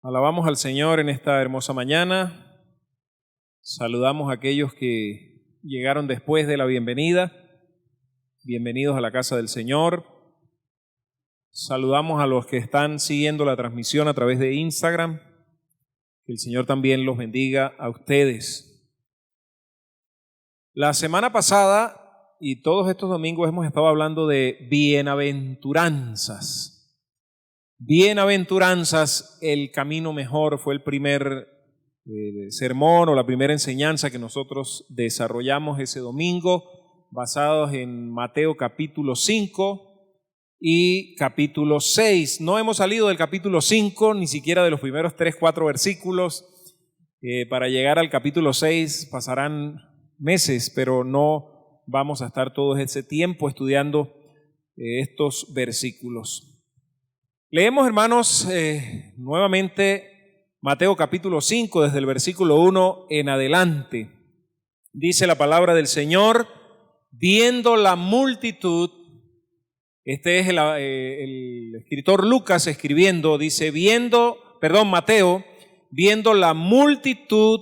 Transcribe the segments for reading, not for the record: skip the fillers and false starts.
Alabamos al Señor en esta hermosa mañana. Saludamos a aquellos que llegaron después de la bienvenida. Bienvenidos a la casa del Señor. Saludamos a los que están siguiendo la transmisión a través de Instagram. Que el Señor también los bendiga a ustedes. La semana pasada y todos estos domingos hemos estado hablando de bienaventuranzas. Bienaventuranzas, el camino mejor, fue el primer sermón o la primera enseñanza que nosotros desarrollamos ese domingo, basados en Mateo capítulo 5 y capítulo 6. No hemos salido del capítulo 5, ni siquiera de los primeros 3-4 versículos. Para llegar al capítulo 6 pasarán meses, pero no vamos a estar todo ese tiempo estudiando estos versículos. Leemos, hermanos, nuevamente Mateo capítulo 5, desde el versículo 1 en adelante. Dice la palabra del Señor: viendo la multitud, este es el escritor Lucas escribiendo, dice, Mateo, viendo la multitud,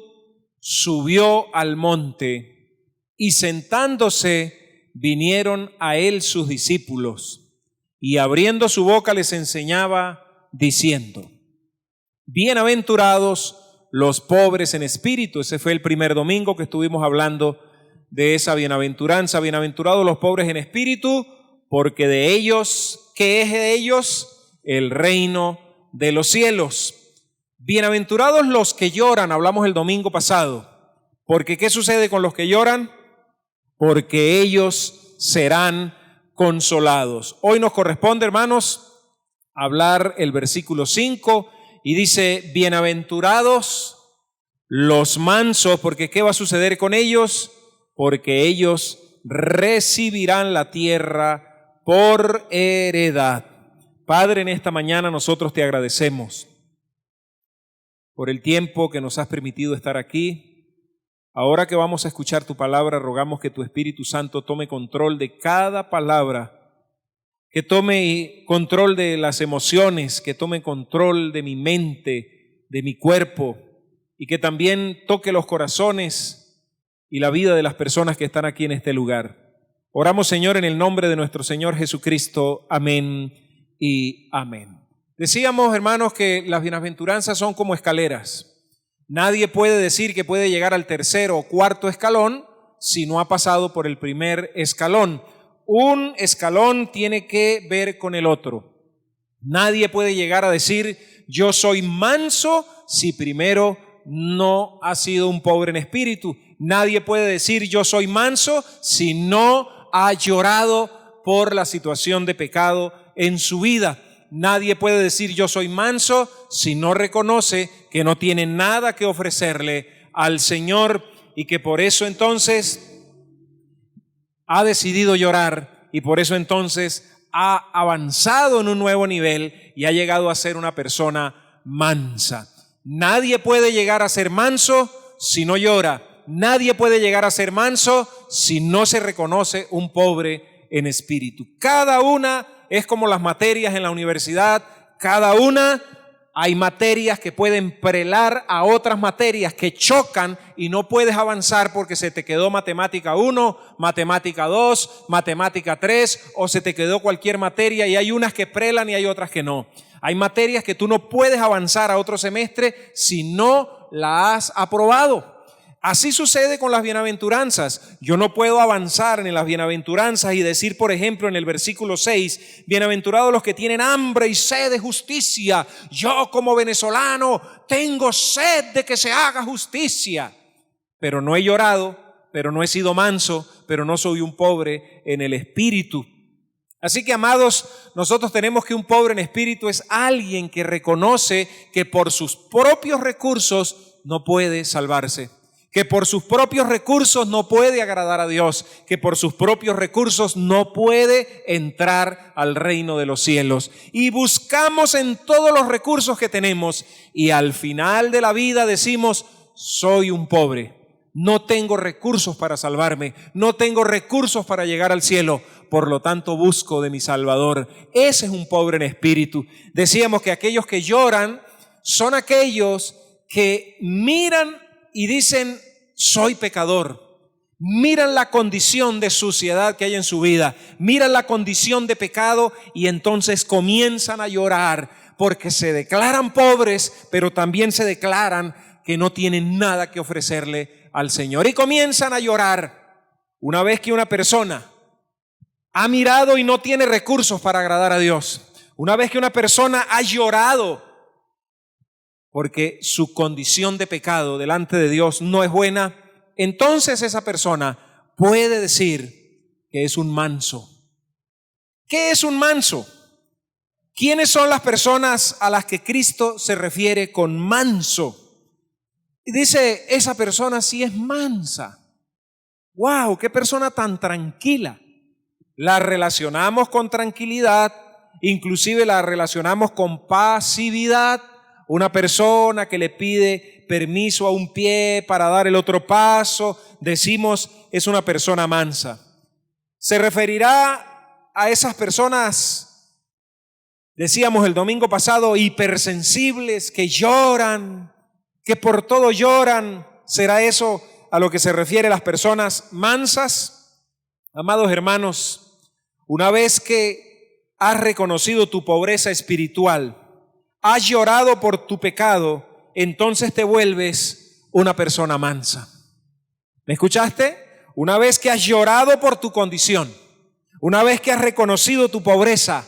subió al monte, y sentándose vinieron a él sus discípulos. Y abriendo su boca les enseñaba diciendo: bienaventurados los pobres en espíritu. Ese fue el primer domingo que estuvimos hablando de esa bienaventuranza. Bienaventurados los pobres en espíritu, porque de ellos, ¿qué es de ellos? El reino de los cielos. Bienaventurados los que lloran, hablamos el domingo pasado. Porque ¿qué sucede con los que lloran? Porque ellos serán consolados. Hoy nos corresponde, hermanos, hablar el versículo 5 y dice: bienaventurados los mansos, porque ¿qué va a suceder con ellos? Porque ellos recibirán la tierra por heredad. Padre, en esta mañana nosotros te agradecemos por el tiempo que nos has permitido estar aquí. Ahora que vamos a escuchar tu palabra, rogamos que tu Espíritu Santo tome control de cada palabra, que tome control de las emociones, que tome control de mi mente, de mi cuerpo, y que también toque los corazones y la vida de las personas que están aquí en este lugar. Oramos, Señor, en el nombre de nuestro Señor Jesucristo. Amén y amén. Decíamos, hermanos, que las bienaventuranzas son como escaleras. Nadie puede decir que puede llegar al tercero o cuarto escalón si no ha pasado por el primer escalón. Un escalón tiene que ver con el otro. Nadie puede llegar a decir yo soy manso si primero no ha sido un pobre en espíritu. Nadie puede decir yo soy manso si no ha llorado por la situación de pecado en su vida. Nadie puede decir yo soy manso si no reconoce que no tiene nada que ofrecerle al Señor y que por eso entonces ha decidido llorar y por eso entonces ha avanzado en un nuevo nivel y ha llegado a ser una persona mansa. Nadie puede llegar a ser manso si no llora. Nadie puede llegar a ser manso si no se reconoce un pobre en espíritu. Cada una es como las materias en la universidad, cada una hay materias que pueden prelar a otras materias que chocan y no puedes avanzar porque se te quedó matemática 1, matemática 2, matemática 3 o se te quedó cualquier materia y hay unas que prelan y hay otras que no. Hay materias que tú no puedes avanzar a otro semestre si no la has aprobado. Así sucede con las bienaventuranzas. Yo no puedo avanzar en las bienaventuranzas y decir, por ejemplo, en el versículo 6, bienaventurados los que tienen hambre y sed de justicia. Yo como venezolano tengo sed de que se haga justicia. Pero no he llorado, pero no he sido manso, pero no soy un pobre en el espíritu. Así que, amados, nosotros tenemos que un pobre en espíritu es alguien que reconoce que por sus propios recursos no puede salvarse, que por sus propios recursos no puede agradar a Dios, que por sus propios recursos no puede entrar al reino de los cielos. Y buscamos en todos los recursos que tenemos y al final de la vida decimos, soy un pobre, no tengo recursos para salvarme, no tengo recursos para llegar al cielo, por lo tanto busco de mi Salvador. Ese es un pobre en espíritu. Decíamos que aquellos que lloran son aquellos que miran y dicen, soy pecador. Miran la condición de suciedad que hay en su vida, miran la condición de pecado y entonces comienzan a llorar porque se declaran pobres, pero también se declaran que no tienen nada que ofrecerle al Señor. Y comienzan a llorar una vez que una persona ha mirado y no tiene recursos para agradar a Dios. Una vez que una persona ha llorado porque su condición de pecado delante de Dios no es buena, entonces esa persona puede decir que es un manso. ¿Qué es un manso? ¿Quiénes son las personas a las que Cristo se refiere con manso? Y dice, esa persona sí es mansa. ¡Wow! ¡Qué persona tan tranquila! La relacionamos con tranquilidad, inclusive la relacionamos con pasividad. Una persona que le pide permiso a un pie para dar el otro paso, decimos es una persona mansa. Se referirá a esas personas, decíamos el domingo pasado, hipersensibles, que lloran, que por todo lloran. ¿Será eso a lo que se refiere las personas mansas? Amados hermanos, una vez que has reconocido tu pobreza espiritual, has llorado por tu pecado, entonces te vuelves una persona mansa. ¿Me escuchaste? Una vez que has llorado por tu condición, una vez que has reconocido tu pobreza,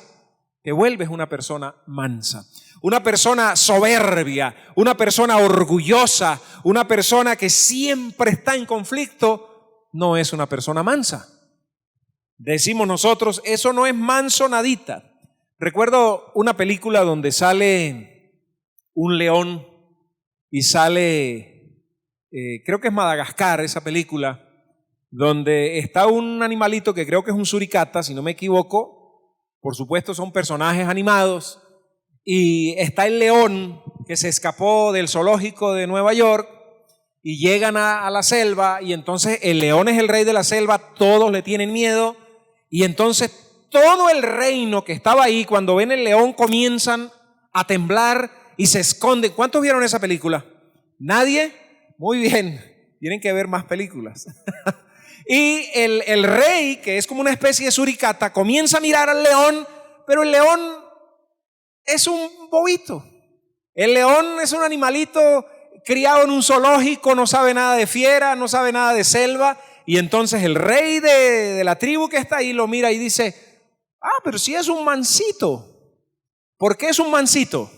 te vuelves una persona mansa. Una persona soberbia, una persona orgullosa, una persona que siempre está en conflicto, no es una persona mansa. Decimos nosotros, eso no es manso nadita. Recuerdo una película donde sale un león y sale, creo que es Madagascar esa película, donde está un animalito que creo que es un suricata, si no me equivoco. Por supuesto son personajes animados. Y está el león que se escapó del zoológico de Nueva York y llegan a la selva y entonces el león es el rey de la selva, todos le tienen miedo y entonces todo el reino que estaba ahí, cuando ven el león, comienzan a temblar y se esconden. ¿Cuántos vieron esa película? ¿Nadie? Muy bien, tienen que ver más películas. Y el rey, que es como una especie de suricata, comienza a mirar al león, pero el león es un bobito. El león es un animalito criado en un zoológico, no sabe nada de fiera, no sabe nada de selva. Y entonces el rey de la tribu que está ahí lo mira y dice, pero si es un mansito. ¿Por qué es un mansito?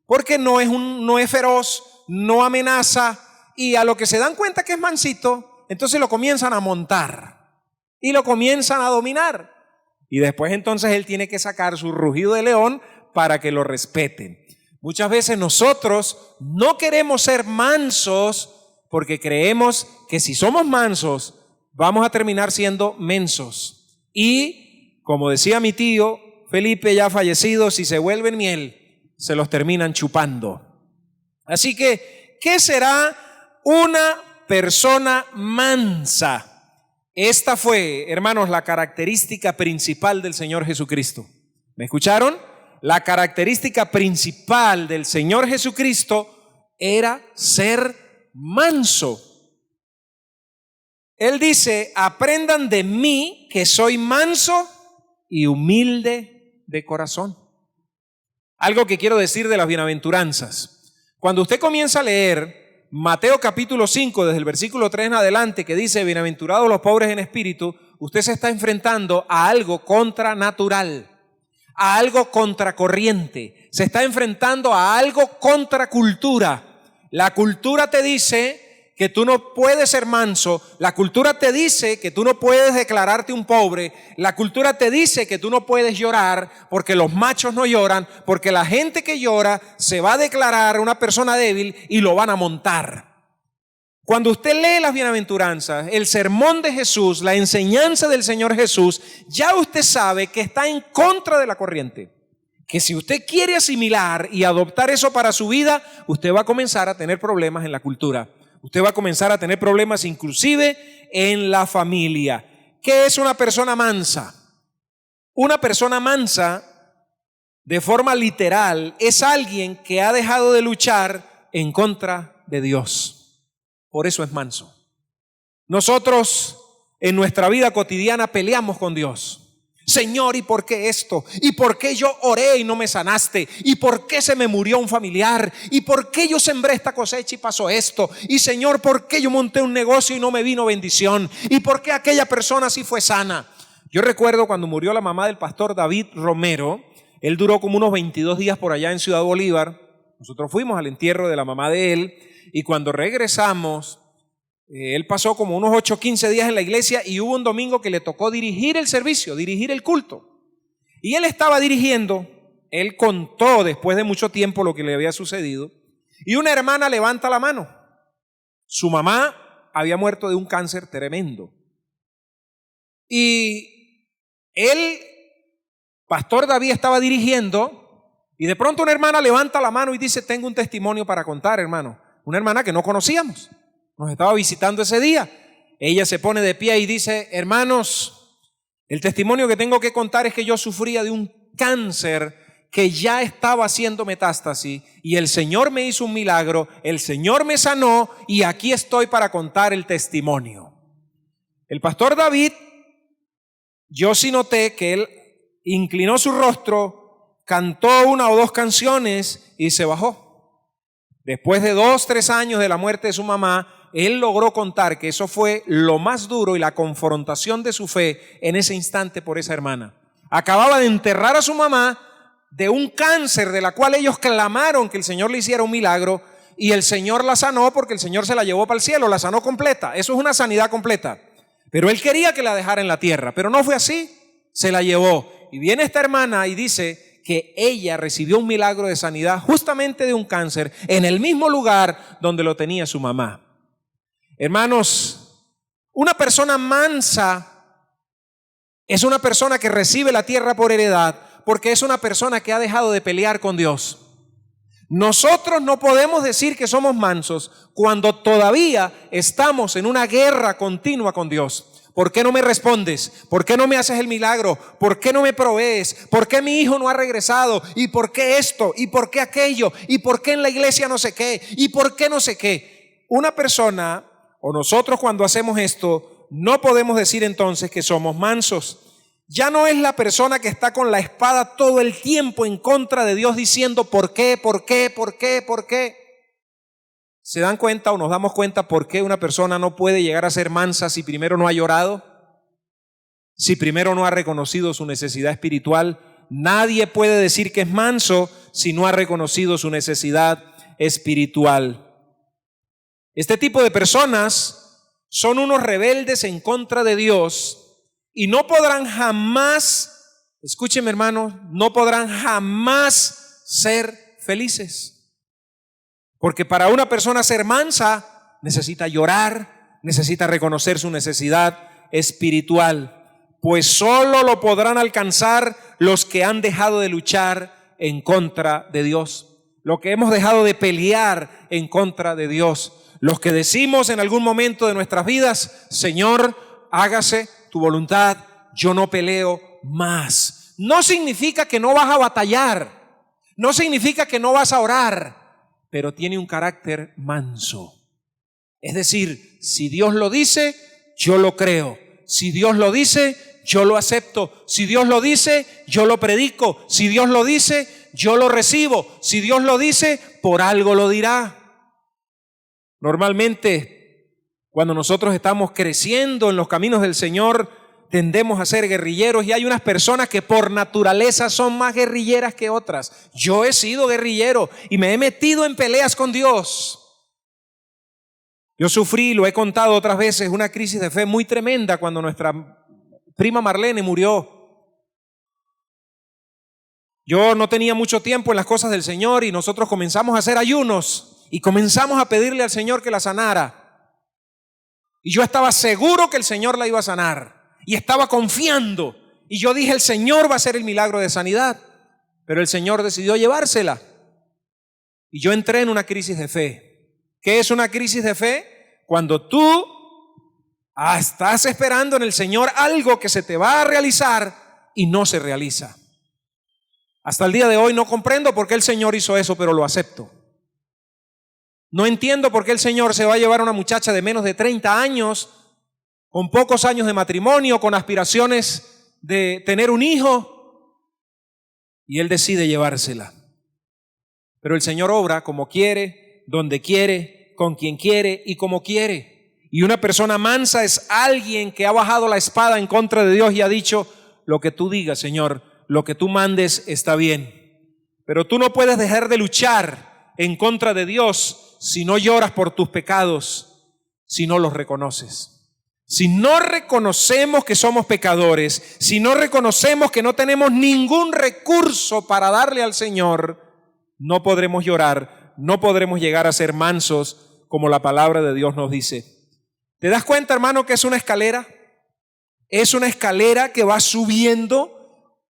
Porque no es feroz, no amenaza, y a lo que se dan cuenta que es mansito, entonces lo comienzan a montar y lo comienzan a dominar. Y después entonces él tiene que sacar su rugido de león para que lo respeten. Muchas veces nosotros no queremos ser mansos porque creemos que si somos mansos vamos a terminar siendo mensos. Y como decía mi tío Felipe, ya fallecido, si se vuelven miel, se los terminan chupando. Así que, ¿qué será una persona mansa? Esta fue, hermanos, la característica principal del Señor Jesucristo. ¿Me escucharon? La característica principal del Señor Jesucristo era ser manso. Él dice, aprendan de mí que soy manso y humilde de corazón. Algo que quiero decir de las bienaventuranzas. Cuando usted comienza a leer Mateo capítulo 5, desde el versículo 3 en adelante, que dice, bienaventurados los pobres en espíritu, usted se está enfrentando a algo contranatural, a algo contracorriente, se está enfrentando a algo contracultura. La cultura te dice que tú no puedes ser manso, la cultura te dice que tú no puedes declararte un pobre, la cultura te dice que tú no puedes llorar porque los machos no lloran, porque la gente que llora se va a declarar una persona débil y lo van a montar. Cuando usted lee las bienaventuranzas, el sermón de Jesús, la enseñanza del Señor Jesús, ya usted sabe que está en contra de la corriente. Que si usted quiere asimilar y adoptar eso para su vida, usted va a comenzar a tener problemas en la cultura. Usted va a comenzar a tener problemas inclusive en la familia. ¿Qué es una persona mansa? Una persona mansa de forma literal, es alguien que ha dejado de luchar en contra de Dios. Por eso es manso. Nosotros en nuestra vida cotidiana peleamos con Dios. Señor, ¿y por qué esto? ¿Y por qué yo oré y no me sanaste? ¿Y por qué se me murió un familiar? ¿Y por qué yo sembré esta cosecha y pasó esto? Y Señor, ¿por qué yo monté un negocio y no me vino bendición? ¿Y por qué aquella persona sí fue sana? Yo recuerdo cuando murió la mamá del pastor David Romero. Él duró como unos 22 días por allá en Ciudad Bolívar. Nosotros fuimos al entierro de la mamá de él y cuando regresamos, él pasó como unos 8 o 15 días en la iglesia y hubo un domingo que le tocó dirigir el servicio, dirigir el culto. Y él estaba dirigiendo, él contó después de mucho tiempo lo que le había sucedido y una hermana levanta la mano. Su mamá había muerto de un cáncer tremendo. Y él, pastor David, estaba dirigiendo y de pronto una hermana levanta la mano y dice: tengo un testimonio para contar, hermano. Una hermana que no conocíamos. Nos estaba visitando ese día. Ella se pone de pie y dice: hermanos, el testimonio que tengo que contar es que yo sufría de un cáncer que ya estaba haciendo metástasis y el Señor me hizo un milagro, el Señor me sanó y aquí estoy para contar el testimonio. El pastor David, yo sí noté que él inclinó su rostro, cantó 1 o 2 canciones y se bajó. Después de 2 o 3 años de la muerte de su mamá, él logró contar que eso fue lo más duro y la confrontación de su fe en ese instante por esa hermana. Acababa de enterrar a su mamá de un cáncer de la cual ellos clamaron que el Señor le hiciera un milagro y el Señor la sanó porque el Señor se la llevó para el cielo, la sanó completa. Eso es una sanidad completa. Pero él quería que la dejara en la tierra, pero no fue así, se la llevó. Y viene esta hermana y dice que ella recibió un milagro de sanidad justamente de un cáncer en el mismo lugar donde lo tenía su mamá. Hermanos, una persona mansa es una persona que recibe la tierra por heredad porque es una persona que ha dejado de pelear con Dios. Nosotros no podemos decir que somos mansos cuando todavía estamos en una guerra continua con Dios. ¿Por qué no me respondes? ¿Por qué no me haces el milagro? ¿Por qué no me provees? ¿Por qué mi hijo no ha regresado? ¿Y por qué esto? ¿Y por qué aquello? ¿Y por qué en la iglesia no sé qué? ¿Y por qué no sé qué? Una persona o nosotros cuando hacemos esto no podemos decir entonces que somos mansos. Ya no es la persona que está con la espada todo el tiempo en contra de Dios diciendo ¿por qué? ¿Por qué? ¿Por qué? ¿Por qué? ¿Se dan cuenta o nos damos cuenta por qué una persona no puede llegar a ser mansa si primero no ha llorado? Si primero no ha reconocido su necesidad espiritual. Nadie puede decir que es manso si no ha reconocido su necesidad espiritual. Este tipo de personas son unos rebeldes en contra de Dios y no podrán jamás, escúcheme hermanos, no podrán jamás ser felices. Porque para una persona ser mansa necesita llorar, necesita reconocer su necesidad espiritual, pues solo lo podrán alcanzar los que han dejado de luchar en contra de Dios, los que hemos dejado de pelear en contra de Dios. Los que decimos en algún momento de nuestras vidas: Señor, hágase tu voluntad, yo no peleo más. No significa que no vas a batallar, no significa que no vas a orar, pero tiene un carácter manso. Es decir, si Dios lo dice, yo lo creo. Si Dios lo dice, yo lo acepto. Si Dios lo dice, yo lo predico. Si Dios lo dice, yo lo recibo. Si Dios lo dice, por algo lo dirá. Normalmente, cuando nosotros estamos creciendo en los caminos del Señor, tendemos a ser guerrilleros y hay unas personas que por naturaleza son más guerrilleras que otras. Yo he sido guerrillero y me he metido en peleas con Dios. Yo sufrí, lo he contado otras veces, una crisis de fe muy tremenda cuando nuestra prima Marlene murió. Yo no tenía mucho tiempo en las cosas del Señor y nosotros comenzamos a hacer ayunos. Y comenzamos a pedirle al Señor que la sanara. Y yo estaba seguro que el Señor la iba a sanar. Y estaba confiando. Y yo dije, el Señor va a hacer el milagro de sanidad. Pero el Señor decidió llevársela. Y yo entré en una crisis de fe. ¿Qué es una crisis de fe? Cuando tú estás esperando en el Señor algo que se te va a realizar y no se realiza. Hasta el día de hoy no comprendo por qué el Señor hizo eso, pero lo acepto. No entiendo por qué el Señor se va a llevar a una muchacha de menos de 30 años, con pocos años de matrimonio, con aspiraciones de tener un hijo, y Él decide llevársela. Pero el Señor obra como quiere, donde quiere, con quien quiere y como quiere. Y una persona mansa es alguien que ha bajado la espada en contra de Dios y ha dicho: lo que tú digas, Señor, lo que tú mandes está bien. Pero tú no puedes dejar de luchar en contra de Dios si no lloras por tus pecados, si no los reconoces. Si no reconocemos que somos pecadores, si no reconocemos que no tenemos ningún recurso para darle al Señor, no podremos llorar, no podremos llegar a ser mansos como la palabra de Dios nos dice. ¿Te das cuenta, hermano, que es una escalera? Es una escalera que va subiendo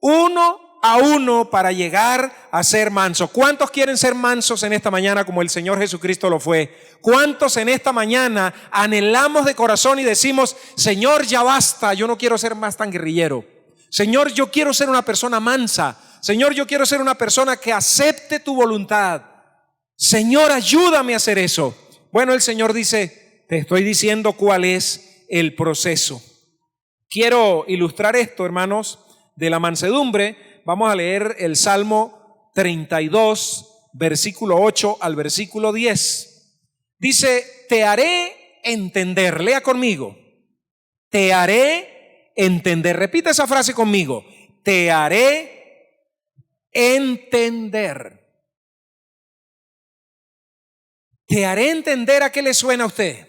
uno a uno para llegar a ser manso. ¿Cuántos quieren ser mansos en esta mañana como el Señor Jesucristo lo fue? ¿Cuántos en esta mañana anhelamos de corazón y decimos: Señor, ya basta, yo no quiero ser más tan guerrillero? Señor, yo quiero ser una persona mansa. Señor, yo quiero ser una persona que acepte tu voluntad. Señor, ayúdame a hacer eso. Bueno, el Señor dice: te estoy diciendo cuál es el proceso. Quiero ilustrar esto, hermanos, de la mansedumbre. Vamos a leer el Salmo 32, versículo 8 al versículo 10. Dice: te haré entender. Lea conmigo. Te haré entender. Repita esa frase conmigo. Te haré entender. Te haré entender. ¿A qué le suena a usted?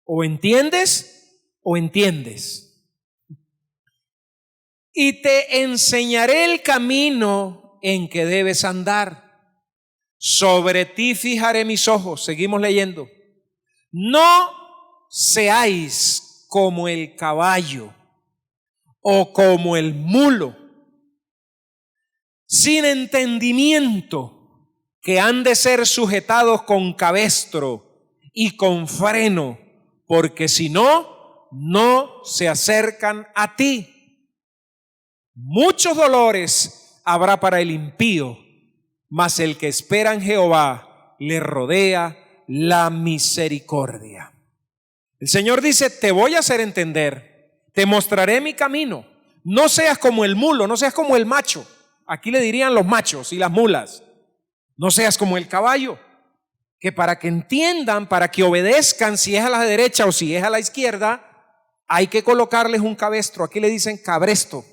O entiendes o entiendes. Y te enseñaré el camino en que debes andar. Sobre ti fijaré mis ojos. Seguimos leyendo. No seáis como el caballo o como el mulo, sin entendimiento, que han de ser sujetados con cabestro y con freno, porque si no, no se acercan a ti. Muchos dolores habrá para el impío, mas el que espera en Jehová le rodea la misericordia. El Señor dice: te voy a hacer entender, te mostraré mi camino. No seas como el mulo, no seas como el macho. Aquí le dirían los machos y las mulas. No seas como el caballo, que para que entiendan, para que obedezcan, si es a la derecha o si es a la izquierda, hay que colocarles un cabestro. Aquí le dicen cabresto.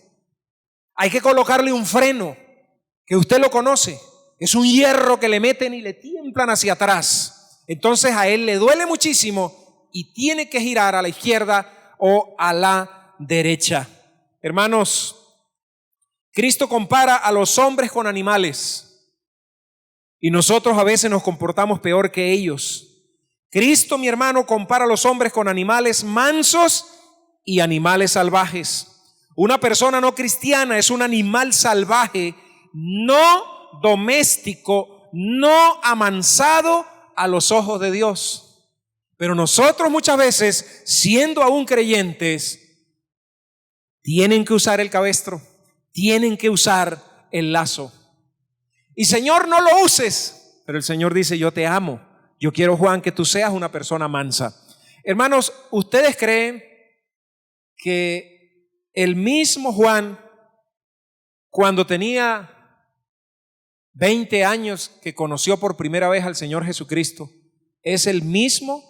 Hay que colocarle un freno, que usted lo conoce. Es un hierro que le meten y le tiemblan hacia atrás. Entonces a él le duele muchísimo y tiene que girar a la izquierda o a la derecha. Hermanos, Cristo compara a los hombres con animales y nosotros a veces nos comportamos peor que ellos. Cristo, mi hermano, compara a los hombres con animales mansos y animales salvajes. Una persona no cristiana es un animal salvaje, no doméstico, no amansado a los ojos de Dios. Pero nosotros muchas veces, siendo aún creyentes, tienen que usar el cabestro, tienen que usar el lazo. Y Señor, no lo uses. Pero el Señor dice: yo te amo. Yo quiero, Juan, que tú seas una persona mansa. Hermanos, ¿ustedes creen que el mismo Juan, cuando tenía 20 años, que conoció por primera vez al Señor Jesucristo, es el mismo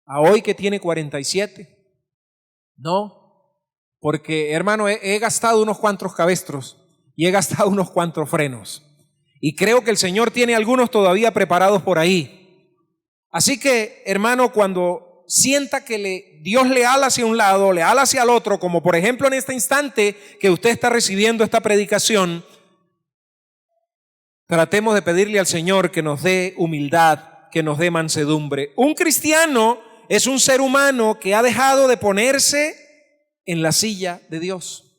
a hoy que tiene 47? No, porque, hermano, he gastado unos cuantos cabestros y he gastado unos cuantos frenos. Y creo que el Señor tiene algunos todavía preparados por ahí. Así que, hermano, cuando sienta que Dios le ala hacia un lado, le ala hacia el otro, como por ejemplo en este instante que usted está recibiendo esta predicación, tratemos de pedirle al Señor que nos dé humildad, que nos dé mansedumbre. Un cristiano es un ser humano que ha dejado de ponerse en la silla de Dios.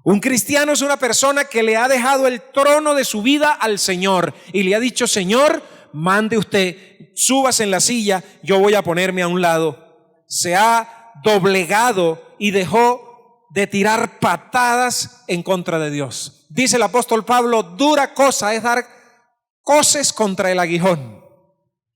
Un cristiano es una persona que le ha dejado el trono de su vida al Señor y le ha dicho: Señor, mande usted, súbase en la silla, yo voy a ponerme a un lado. Se ha doblegado y dejó de tirar patadas en contra de Dios. dice el apóstol Pablo, dura cosa es dar coces contra el aguijón.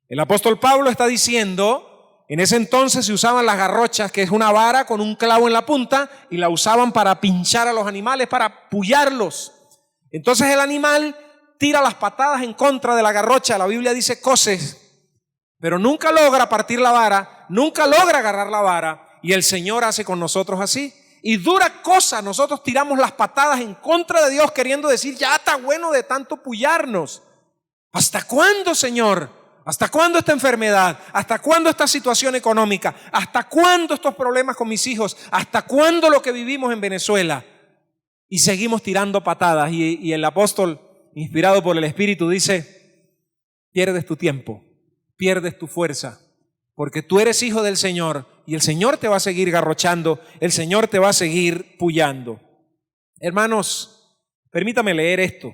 El apóstol Pablo está diciendo, en ese entonces se usaban las garrochas, que es una vara con un clavo en la punta, y la usaban para pinchar a los animales, para pullarlos. Entonces el animal tira las patadas en contra de la garrocha, la Biblia dice coces, pero nunca logra partir la vara, nunca logra agarrar la vara, y el Señor hace con nosotros así. Y dura cosa, nosotros tiramos las patadas en contra de Dios, queriendo decir, ya está bueno de tanto pullarnos. ¿Hasta cuándo, Señor? ¿Hasta cuándo esta enfermedad? ¿Hasta cuándo esta situación económica? ¿Hasta cuándo estos problemas con mis hijos? ¿Hasta cuándo lo que vivimos en Venezuela? Y seguimos tirando patadas. Y el apóstol, inspirado por el Espíritu, dice, pierdes tu tiempo, pierdes tu fuerza, porque tú eres hijo del Señor y el Señor te va a seguir garrochando, el Señor te va a seguir pullando. Hermanos, permítame leer esto.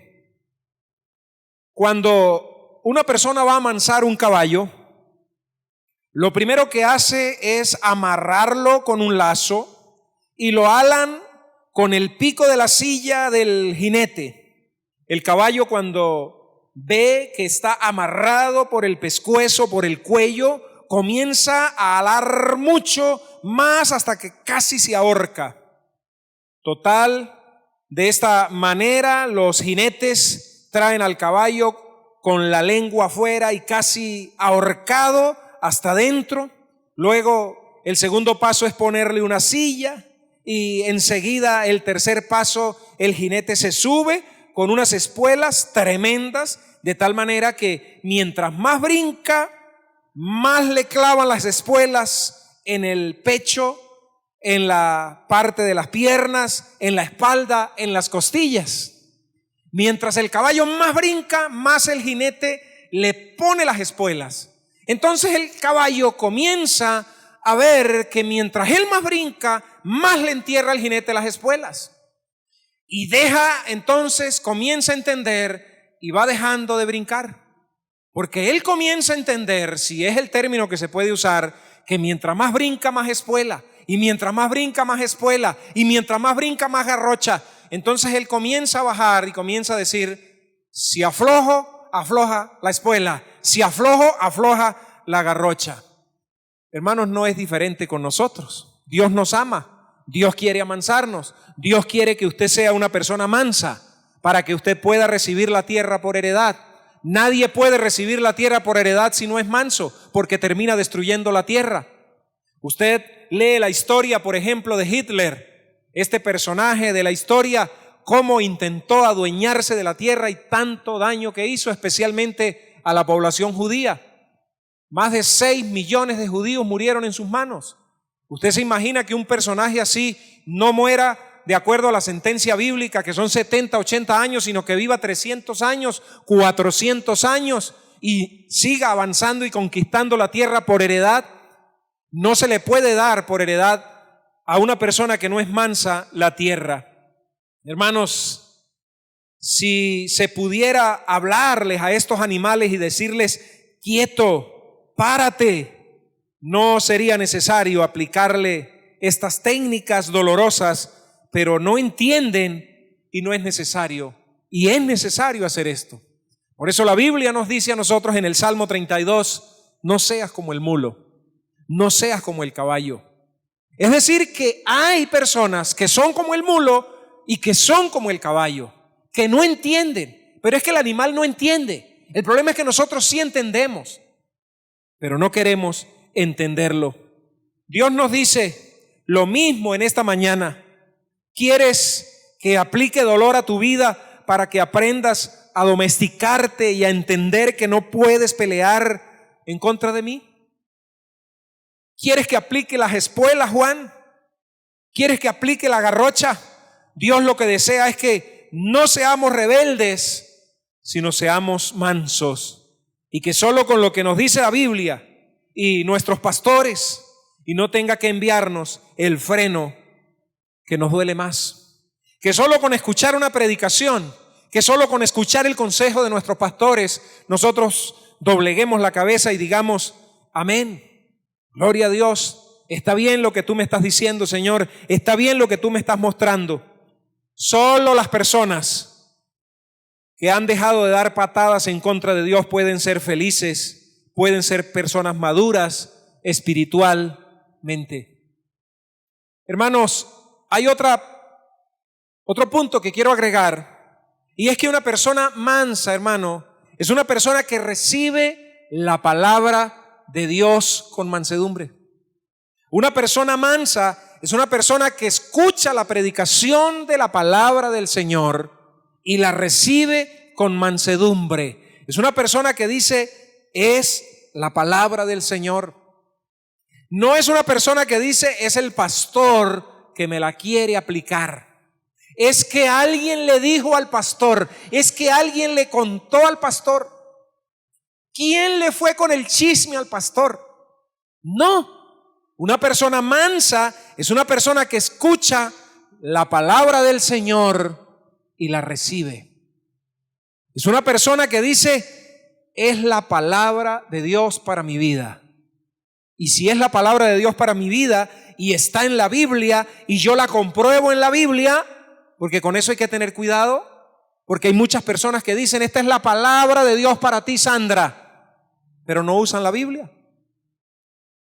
Cuando una persona va a amansar un caballo, lo primero que hace es amarrarlo con un lazo y lo alan con el pico de la silla del jinete. El caballo, cuando ve que está amarrado por el pescuezo, por el cuello, comienza a alar mucho más hasta que casi se ahorca. Total, de esta manera los jinetes traen al caballo con la lengua afuera y casi ahorcado hasta adentro. Luego el segundo paso es ponerle una silla y enseguida el tercer paso, el jinete se sube con unas espuelas tremendas, de tal manera que mientras más brinca, más le clavan las espuelas en el pecho, en la parte de las piernas, en la espalda, en las costillas. Mientras el caballo más brinca, más el jinete le pone las espuelas. Entonces el caballo comienza a ver que mientras él más brinca, más le entierra al jinete las espuelas. Y comienza a entender y va dejando de brincar. Porque él comienza a entender, si es el término que se puede usar, que mientras más brinca, más espuela. Y mientras más brinca, más espuela. Y mientras más brinca, más garrocha. Entonces él comienza a bajar y comienza a decir, si aflojo, afloja la espuela. Si aflojo, afloja la garrocha. Hermanos, no es diferente con nosotros. Dios nos ama. Dios quiere amansarnos. Dios quiere que usted sea una persona mansa para que usted pueda recibir la tierra por heredad. Nadie puede recibir la tierra por heredad si no es manso, porque termina destruyendo la tierra. Usted lee la historia, por ejemplo, de Hitler, este personaje de la historia, cómo intentó adueñarse de la tierra y tanto daño que hizo, especialmente a la población judía. Más de 6 millones de judíos murieron en sus manos. ¿Usted se imagina que un personaje así no muera de acuerdo a la sentencia bíblica, que son 70, 80 años, sino que viva 300 años, 400 años y siga avanzando y conquistando la tierra por heredad? No se le puede dar por heredad a una persona que no es mansa la tierra. Hermanos, si se pudiera hablarles a estos animales y decirles, quieto, párate, no sería necesario aplicarle estas técnicas dolorosas, pero no entienden y no es necesario. Y es necesario hacer esto. Por eso la Biblia nos dice a nosotros en el Salmo 32, no seas como el mulo, no seas como el caballo. Es decir, que hay personas que son como el mulo y que son como el caballo, que no entienden. Pero es que el animal no entiende. El problema es que nosotros sí entendemos, pero no queremos entenderlo. Dios nos dice lo mismo en esta mañana. ¿Quieres que aplique dolor a tu vida para que aprendas a domesticarte y a entender que no puedes pelear en contra de mí? ¿Quieres que aplique las espuelas, Juan? ¿Quieres que aplique la garrocha? Dios lo que desea es que no seamos rebeldes, sino seamos mansos. Y que solo con lo que nos dice la Biblia y nuestros pastores, y no tenga que enviarnos el freno que nos duele más. Que solo con escuchar una predicación, que solo con escuchar el consejo de nuestros pastores, nosotros dobleguemos la cabeza y digamos, amén. Gloria a Dios, está bien lo que tú me estás diciendo, Señor, está bien lo que tú me estás mostrando. Solo las personas que han dejado de dar patadas en contra de Dios pueden ser felices, pueden ser personas maduras espiritualmente. Hermanos, hay otro punto que quiero agregar, y es que una persona mansa, hermano, es una persona que recibe la palabra de Dios con mansedumbre. Una persona mansa es una persona que escucha la predicación de la palabra del Señor y la recibe con mansedumbre. Es una persona que dice, es la palabra del Señor. No es una persona que dice, es el pastor que me la quiere aplicar. Es que alguien le dijo al pastor, es que alguien le contó al pastor. ¿Quién le fue con el chisme al pastor? No. Una persona mansa es una persona que escucha la palabra del Señor y la recibe. Es una persona que dice, es la palabra de Dios para mi vida. Y si es la palabra de Dios para mi vida y está en la Biblia y yo la compruebo en la Biblia, porque con eso hay que tener cuidado, porque hay muchas personas que dicen, esta es la palabra de Dios para ti, Sandra, pero no usan la Biblia.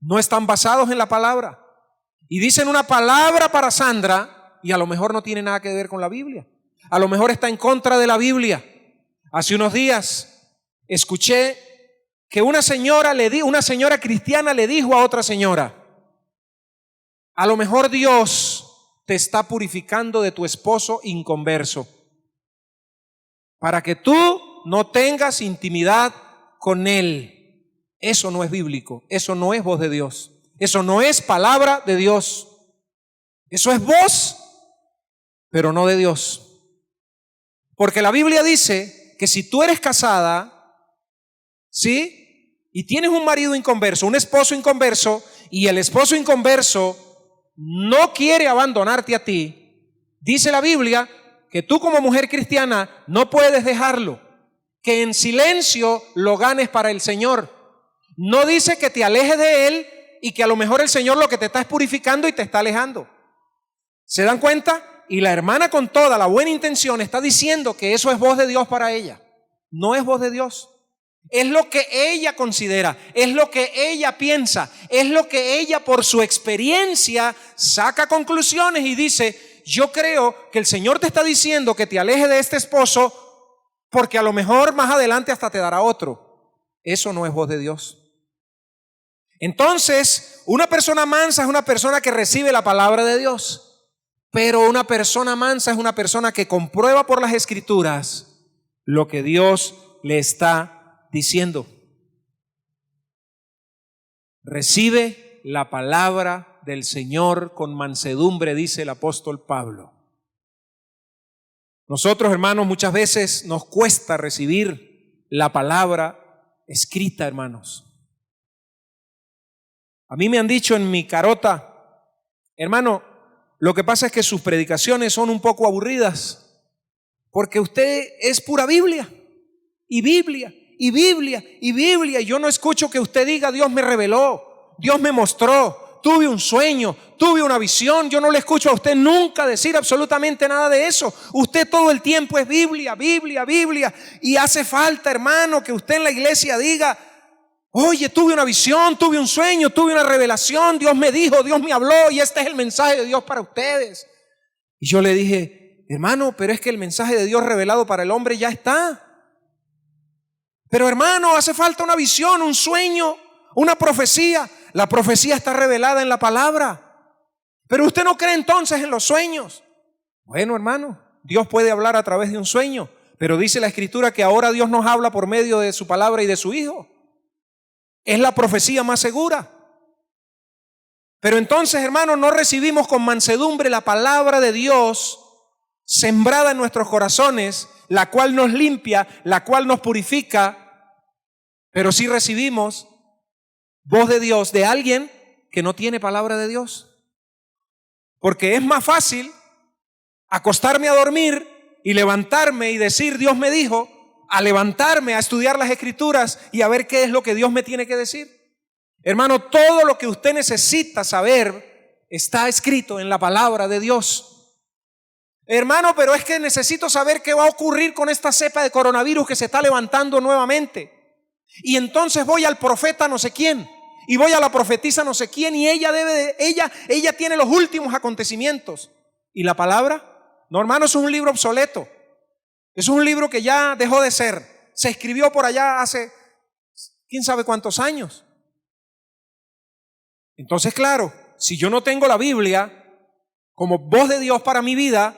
No están basados en la palabra. Y dicen una palabra para Sandra y a lo mejor no tiene nada que ver con la Biblia. A lo mejor está en contra de la Biblia. Hace unos días escuché que una señora cristiana le dijo a otra señora, a lo mejor Dios te está purificando de tu esposo inconverso para que tú no tengas intimidad con él. Eso no es bíblico, eso no es voz de Dios, eso no es palabra de Dios. Eso es voz, pero no de Dios. Porque la Biblia dice que si tú eres casada, ¿sí? Y tienes un marido inconverso, un esposo inconverso, y el esposo inconverso no quiere abandonarte a ti, dice la Biblia que tú como mujer cristiana no puedes dejarlo, que en silencio lo ganes para el Señor. No dice que te alejes de él y que a lo mejor el Señor lo que te está es purificando y te está alejando. ¿Se dan cuenta? Y la hermana con toda la buena intención está diciendo que eso es voz de Dios para ella. No es voz de Dios. Es lo que ella considera, es lo que ella piensa, es lo que ella por su experiencia saca conclusiones y dice, yo creo que el Señor te está diciendo que te alejes de este esposo porque a lo mejor más adelante hasta te dará otro. Eso no es voz de Dios. Entonces, una persona mansa es una persona que recibe la palabra de Dios, pero una persona mansa es una persona que comprueba por las Escrituras lo que Dios le está diciendo. Recibe la palabra del Señor con mansedumbre, dice el apóstol Pablo. Nosotros, hermanos, muchas veces nos cuesta recibir la palabra escrita, hermanos. A mí me han dicho en mi carota, hermano, lo que pasa es que sus predicaciones son un poco aburridas, porque usted es pura Biblia, y Biblia, y Biblia, y Biblia, y yo no escucho que usted diga, Dios me reveló, Dios me mostró, tuve un sueño, tuve una visión. Yo no le escucho a usted nunca decir absolutamente nada de eso. Usted todo el tiempo es Biblia, Biblia, Biblia, y hace falta, hermano, que usted en la iglesia diga, oye, tuve una visión, tuve un sueño, tuve una revelación, Dios me dijo, Dios me habló y este es el mensaje de Dios para ustedes. Y yo le dije, hermano, pero es que el mensaje de Dios revelado para el hombre ya está. Pero hermano, hace falta una visión, un sueño, una profecía. La profecía está revelada en la palabra. Pero usted no cree entonces en los sueños. Bueno, hermano, Dios puede hablar a través de un sueño, pero dice la Escritura que ahora Dios nos habla por medio de su palabra y de su Hijo. Es la profecía más segura. Pero entonces, hermanos, no recibimos con mansedumbre la palabra de Dios sembrada en nuestros corazones, la cual nos limpia, la cual nos purifica, pero sí recibimos voz de Dios de alguien que no tiene palabra de Dios. Porque es más fácil acostarme a dormir y levantarme y decir Dios me dijo, a levantarme a estudiar las Escrituras y a ver qué es lo que Dios me tiene que decir. Hermano, todo lo que usted necesita saber está escrito en la palabra de Dios. Hermano, pero es que necesito saber qué va a ocurrir con esta cepa de coronavirus que se está levantando nuevamente. Y entonces voy al profeta no sé quién, y voy a la profetisa no sé quién, y ella tiene los últimos acontecimientos. ¿Y la palabra? No, hermano, eso es un libro obsoleto. Eso es un libro que ya dejó de ser. Se escribió por allá hace quién sabe cuántos años. Entonces, claro, si yo no tengo la Biblia como voz de Dios para mi vida,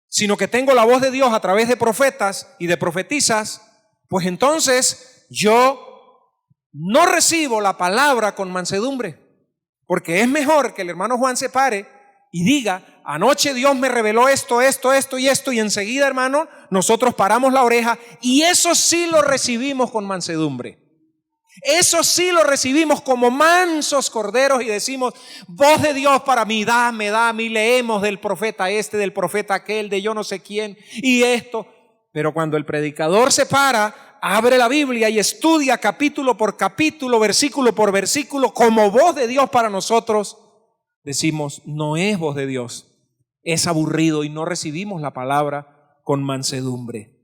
sino que tengo la voz de Dios a través de profetas y de profetisas, pues entonces yo no recibo la palabra con mansedumbre. Porque es mejor que el hermano Juan se pare y diga, anoche Dios me reveló esto, y enseguida, hermano, nosotros paramos la oreja, y eso sí lo recibimos con mansedumbre. Eso sí lo recibimos como mansos corderos y decimos, voz de Dios para mí, dame, y leemos del profeta este, del profeta aquel, de yo no sé quién, y esto. Pero cuando el predicador se para, abre la Biblia y estudia capítulo por capítulo, versículo por versículo, como voz de Dios para nosotros, decimos, no es voz de Dios, es aburrido, y no recibimos la palabra con mansedumbre.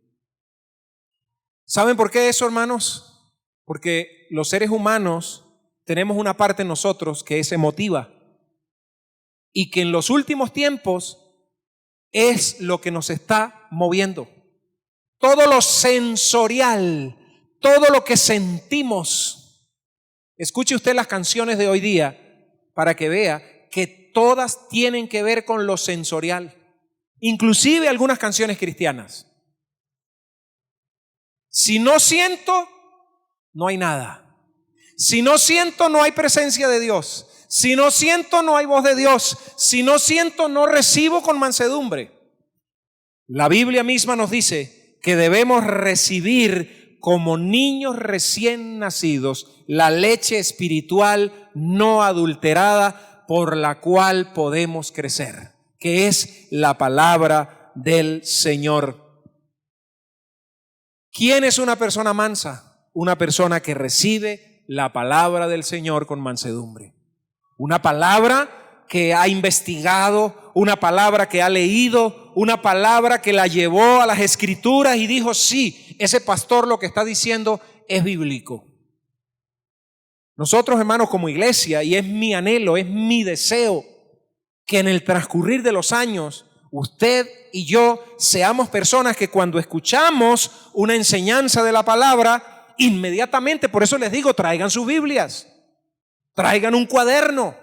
¿Saben por qué eso, hermanos? Porque los seres humanos tenemos una parte en nosotros que es emotiva, y que en los últimos tiempos es lo que nos está moviendo. Todo lo sensorial, todo lo que sentimos. Escuche usted las canciones de hoy día para que vea que todas tienen que ver con lo sensorial, inclusive algunas canciones cristianas. Si no siento, no hay nada. Si no siento, no hay presencia de Dios. Si no siento, no hay voz de Dios. Si no siento, no recibo con mansedumbre. La Biblia misma nos dice que debemos recibir como niños recién nacidos la leche espiritual no adulterada por la cual podemos crecer, que es la palabra del Señor. ¿Quién es una persona mansa? Una persona que recibe la palabra del Señor con mansedumbre. Una palabra que ha investigado, una palabra que ha leído, una palabra que la llevó a las Escrituras y dijo, sí, ese pastor lo que está diciendo es bíblico. Nosotros, hermanos, como iglesia, y es mi anhelo, es mi deseo, que en el transcurrir de los años, usted y yo seamos personas que cuando escuchamos una enseñanza de la palabra, inmediatamente, por eso les digo, traigan sus Biblias, traigan un cuaderno.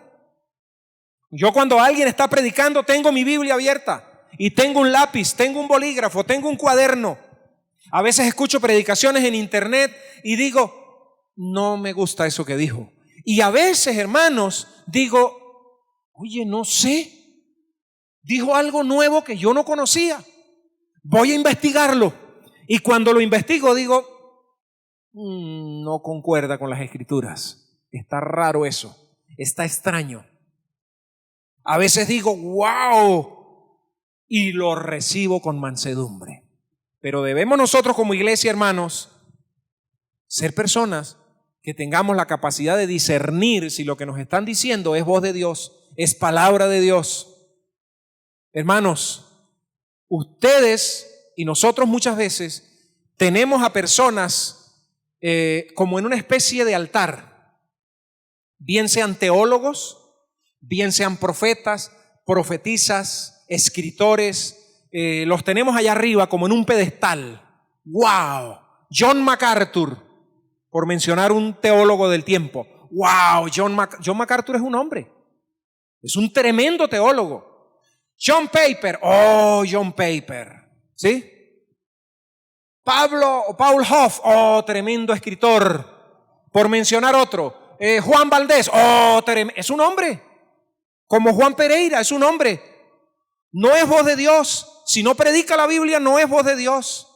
Yo cuando alguien está predicando tengo mi Biblia abierta y tengo un lápiz, tengo un bolígrafo, tengo un cuaderno. A veces escucho predicaciones en internet y digo, no me gusta eso que dijo. Y a veces, hermanos, digo, oye, no sé, dijo algo nuevo que yo no conocía, voy a investigarlo. Y cuando lo investigo digo, no concuerda con las Escrituras, está raro eso, está extraño. A veces digo, wow, y lo recibo con mansedumbre. Pero debemos nosotros como iglesia, hermanos, ser personas que tengamos la capacidad de discernir si lo que nos están diciendo es voz de Dios, es palabra de Dios. Hermanos, ustedes y nosotros muchas veces tenemos a personas como en una especie de altar, bien sean teólogos, bien sean profetas, profetisas, escritores, los tenemos allá arriba como en un pedestal. ¡Wow! John MacArthur, por mencionar un teólogo del tiempo. ¡Wow! John MacArthur es un hombre, es un tremendo teólogo. John Piper, ¡oh, John Piper! ¿Sí? Paul Hoff, oh, tremendo escritor, por mencionar otro. Juan Valdés, oh, es un hombre, como Juan Pereira, es un hombre. No es voz de Dios, si no predica la Biblia no es voz de Dios.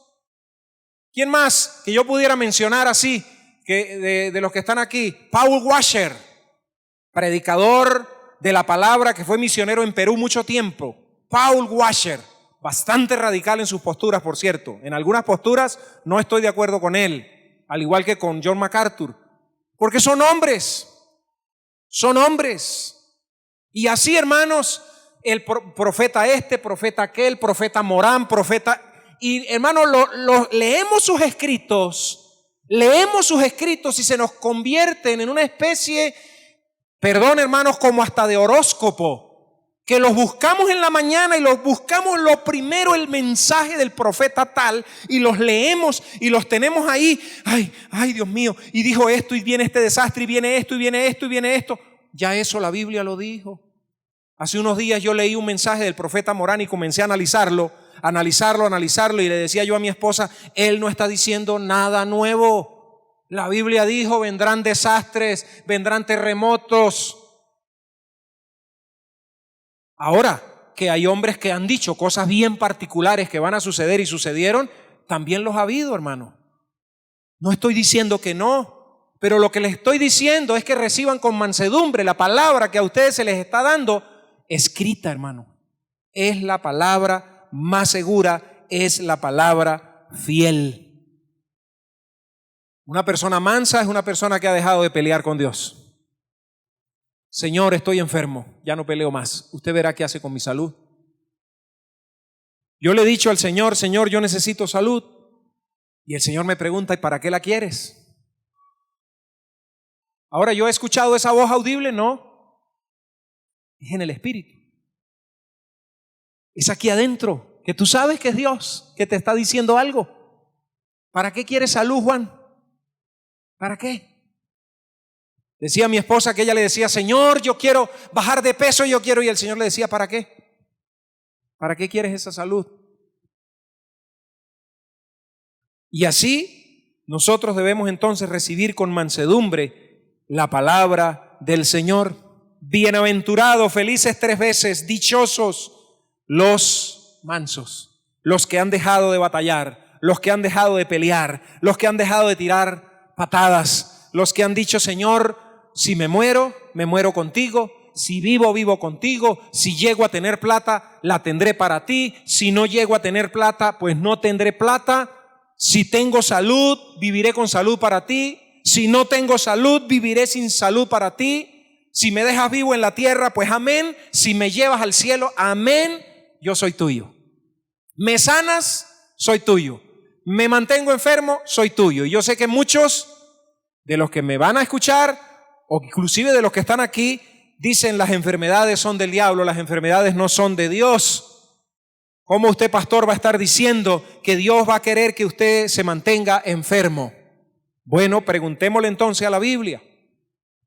¿Quién más que yo pudiera mencionar así, que de los que están aquí? Paul Washer, predicador de la palabra, que fue misionero en Perú mucho tiempo. Paul Washer, bastante radical en sus posturas, por cierto. En algunas posturas no estoy de acuerdo con él, al igual que con John MacArthur, porque son hombres. Y así, hermanos, el profeta este, profeta aquel, profeta Morán, profeta... Y hermanos, leemos sus escritos y se nos convierten en una especie, perdón hermanos, como hasta de horóscopo, que los buscamos en la mañana y los buscamos lo primero, el mensaje del profeta tal, y los leemos y los tenemos ahí. Ay, Dios mío, y dijo esto, y viene este desastre, y viene esto, y viene esto, y viene esto. Ya eso la Biblia lo dijo. Hace unos días yo leí un mensaje del profeta Morán y comencé a analizarlo, y le decía yo a mi esposa, él no está diciendo nada nuevo. La Biblia dijo, vendrán desastres, vendrán terremotos. Ahora, que hay hombres que han dicho cosas bien particulares que van a suceder y sucedieron, también los ha habido, hermano. No estoy diciendo que no, pero lo que les estoy diciendo es que reciban con mansedumbre la palabra que a ustedes se les está dando escrita, hermano. Es la palabra más segura, es la palabra fiel. Una persona mansa es una persona que ha dejado de pelear con Dios. Señor, estoy enfermo, ya no peleo más. Usted verá qué hace con mi salud. Yo le he dicho al Señor, Señor, yo necesito salud. Y el Señor me pregunta, ¿y para qué la quieres? Ahora, ¿yo he escuchado esa voz audible? No. Es en el Espíritu. Es aquí adentro, que tú sabes que es Dios, que te está diciendo algo. ¿Para qué quieres salud, Juan? ¿Para qué? Decía mi esposa que ella le decía, Señor, yo quiero bajar de peso, y el Señor le decía, ¿para qué? ¿Para qué quieres esa salud? Y así nosotros debemos entonces recibir con mansedumbre la palabra del Señor. Bienaventurados, felices 3 veces, dichosos los mansos, los que han dejado de batallar, los que han dejado de pelear, los que han dejado de tirar patadas, los que han dicho, Señor, si me muero contigo, si vivo, vivo contigo, si llego a tener plata, la tendré para ti, si no llego a tener plata, pues no tendré plata, si tengo salud, viviré con salud para ti, si no tengo salud, viviré sin salud para ti, si me dejas vivo en la tierra, pues amén, si me llevas al cielo, amén. Yo soy tuyo. Me sanas, soy tuyo. Me mantengo enfermo, soy tuyo. Y yo sé que muchos de los que me van a escuchar, o inclusive de los que están aquí, dicen las enfermedades son del diablo, las enfermedades no son de Dios. ¿Cómo usted, pastor, va a estar diciendo que Dios va a querer que usted se mantenga enfermo? Bueno, preguntémosle entonces a la Biblia.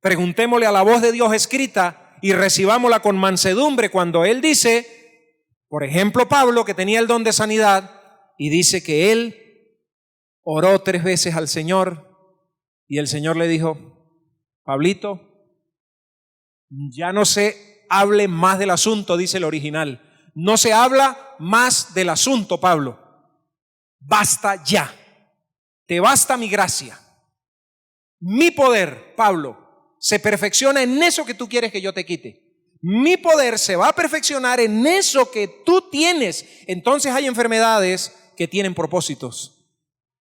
Preguntémosle a la voz de Dios escrita y recibámosla con mansedumbre cuando Él dice... Por ejemplo, Pablo, que tenía el don de sanidad, y dice que él oró 3 veces al Señor, y el Señor le dijo, Pablito, ya no se hable más del asunto, dice el original. No se habla más del asunto, Pablo. Basta ya. Te basta mi gracia. Mi poder, Pablo, se perfecciona en eso que tú quieres que yo te quite. Mi poder se va a perfeccionar en eso que tú tienes. Entonces hay enfermedades que tienen propósitos.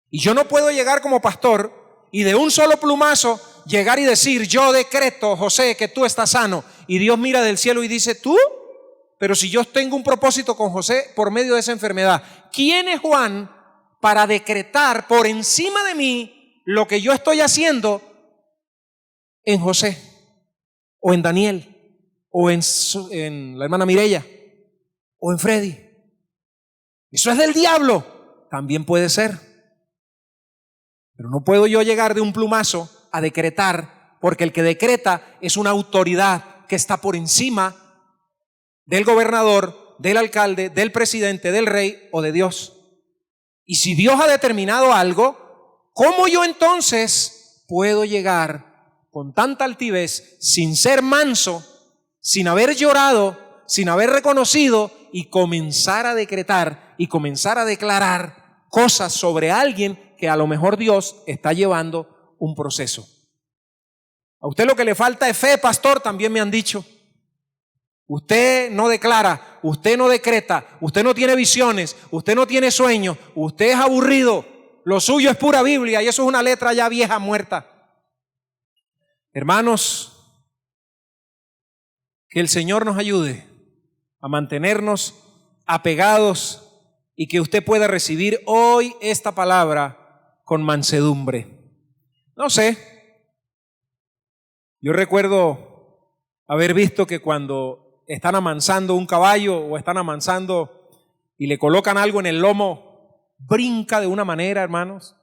Y yo no puedo llegar como pastor y de un solo plumazo llegar y decir, yo decreto, José, que tú estás sano. Y Dios mira del cielo y dice, ¿tú? Pero si yo tengo un propósito con José por medio de esa enfermedad, ¿quién es Juan para decretar por encima de mí lo que yo estoy haciendo en José o en Daniel? O en la hermana Mireya, o en Freddy. Eso es del diablo. También puede ser. Pero no puedo yo llegar de un plumazo a decretar, porque el que decreta es una autoridad que está por encima del gobernador, del alcalde, del presidente, del rey o de Dios. Y si Dios ha determinado algo, ¿cómo yo entonces puedo llegar con tanta altivez, sin ser manso, sin haber llorado, sin haber reconocido y comenzar a decretar y comenzar a declarar cosas sobre alguien que a lo mejor Dios está llevando un proceso? A usted lo que le falta es fe, pastor, también me han dicho. Usted no declara, usted no decreta, usted no tiene visiones, usted no tiene sueños, usted es aburrido, lo suyo es pura Biblia y eso es una letra ya vieja, muerta. Hermanos, que el Señor nos ayude a a mantenernos apegados y que usted pueda recibir hoy esta palabra con mansedumbre. No sé, yo recuerdo haber visto que cuando están amansando un caballo o están amansando y le colocan algo en el lomo, brinca de una manera, hermanos.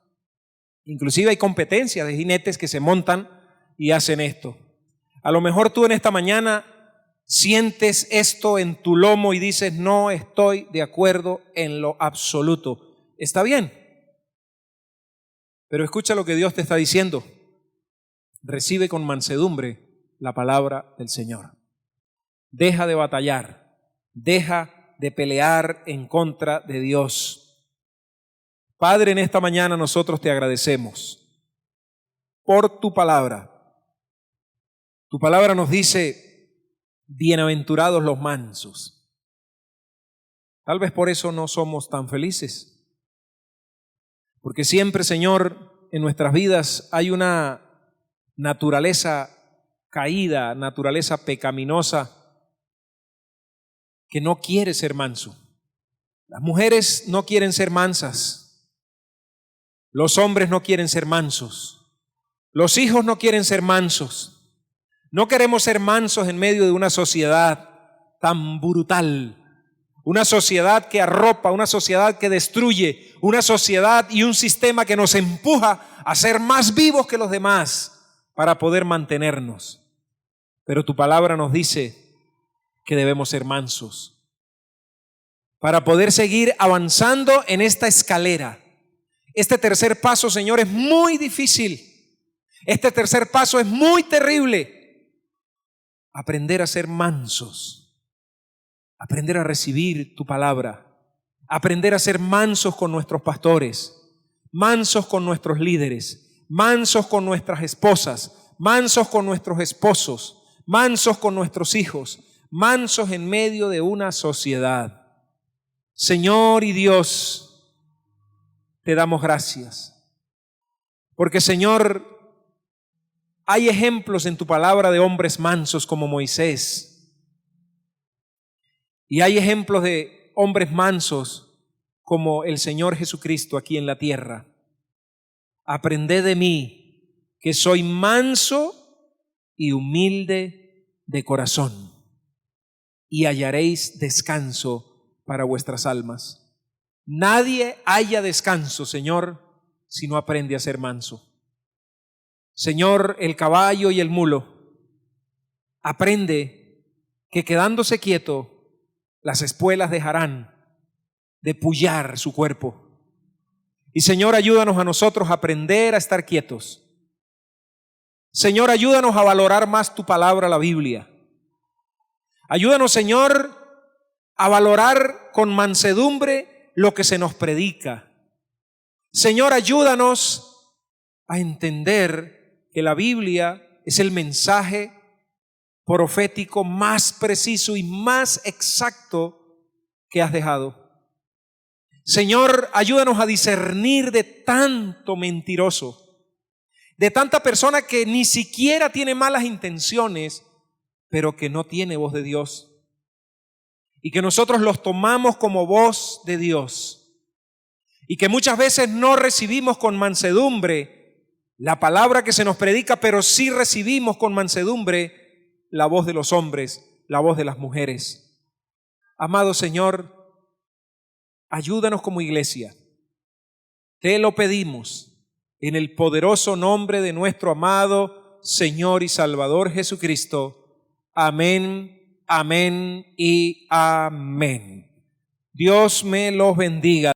Inclusive hay competencias de jinetes que se montan y hacen esto. A lo mejor tú en esta mañana sientes esto en tu lomo y dices, no estoy de acuerdo en lo absoluto. Está bien, pero escucha lo que Dios te está diciendo. Recibe con mansedumbre la palabra del Señor. Deja de batallar, deja de pelear en contra de Dios. Padre, en esta mañana nosotros te agradecemos por tu palabra. Tu palabra nos dice, bienaventurados los mansos. Tal vez por eso no somos tan felices. Porque siempre, Señor, en nuestras vidas hay una naturaleza caída, naturaleza pecaminosa que no quiere ser manso. Las mujeres no quieren ser mansas. Los hombres no quieren ser mansos. Los hijos no quieren ser mansos. No queremos ser mansos en medio de una sociedad tan brutal. Una sociedad que arropa, una sociedad que destruye, una sociedad y un sistema que nos empuja a ser más vivos que los demás para poder mantenernos. Pero tu palabra nos dice que debemos ser mansos para poder seguir avanzando en esta escalera. Este tercer paso, Señor, es muy difícil. Este tercer paso es muy terrible. Aprender a ser mansos. Aprender a recibir tu palabra. Aprender a ser mansos con nuestros pastores. Mansos con nuestros líderes. Mansos con nuestras esposas. Mansos con nuestros esposos. Mansos con nuestros hijos. Mansos en medio de una sociedad. Señor y Dios, te damos gracias. Porque, Señor, hay ejemplos en tu palabra de hombres mansos como Moisés. Y hay ejemplos de hombres mansos como el Señor Jesucristo aquí en la tierra. Aprended de mí, que soy manso y humilde de corazón, y hallaréis descanso para vuestras almas. Nadie halla descanso, Señor, si no aprende a ser manso. Señor, el caballo y el mulo aprende que quedándose quieto, las espuelas dejarán de pullar su cuerpo. Y Señor, ayúdanos a nosotros a aprender a estar quietos. Señor, ayúdanos a valorar más tu palabra, la Biblia. Ayúdanos, Señor, a valorar con mansedumbre lo que se nos predica. Señor, ayúdanos a entender que la Biblia es el mensaje profético más preciso y más exacto que has dejado. Señor, ayúdanos a discernir de tanto mentiroso, de tanta persona que ni siquiera tiene malas intenciones, pero que no tiene voz de Dios. Y que nosotros los tomamos como voz de Dios. Y que muchas veces no recibimos con mansedumbre la palabra que se nos predica, pero sí recibimos con mansedumbre la voz de los hombres, la voz de las mujeres. Amado Señor, ayúdanos como iglesia. Te lo pedimos en el poderoso nombre de nuestro amado Señor y Salvador Jesucristo. Amén. Amén y amén. Dios me los bendiga.